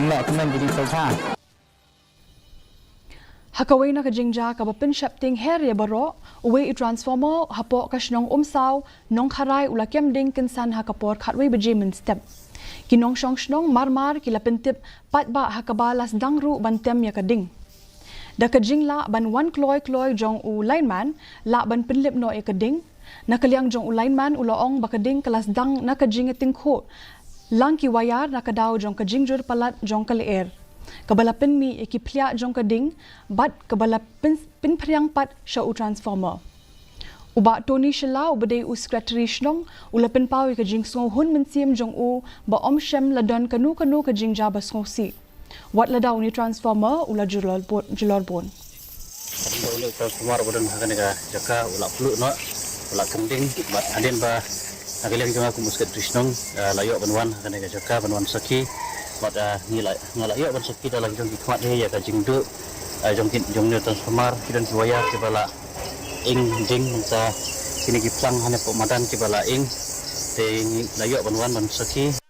jing lo kemen jadi socha Hakaway na kajingja kabapin shapting herya baro uwe i transformer hapo kashnong umsaw nong kharay ula Kem Ding kinsan hakapor khatway bejimen step kinong shnong marmar kilapintip patba hakabalas dangru bantem ya kading da kajingla ban wan kloy jong u lineman la ban pinlip no ya kading nakaliang jong u lineman uloong bakading kelas dang nakajing tingkho langki wayar nakadaw jong kajingjur palat jong kaleer kabalapin mi ikiplia jong kading bat kabalapin pinpriang pat sha u transformer uba Tony shela ubade u secretary shnong ulapin pawi ka jingso hun mensim jong u ba omshem ladon kanu ka jingja basngosi wat ladaw ni transformer ula julor bon ule transformer bodan hakanega jaka ula flu no ula kending bat adin ba agaliang jong aku secretary shnong layo banwan hakanega jaka banwan saki bat ngala yo ban saki dalam jong khwat he ya ka jingdu jong transformer kidan kiwaya kibala ing ding sa kini giplang hanya pemadan kibala ing te layo banwan ban saki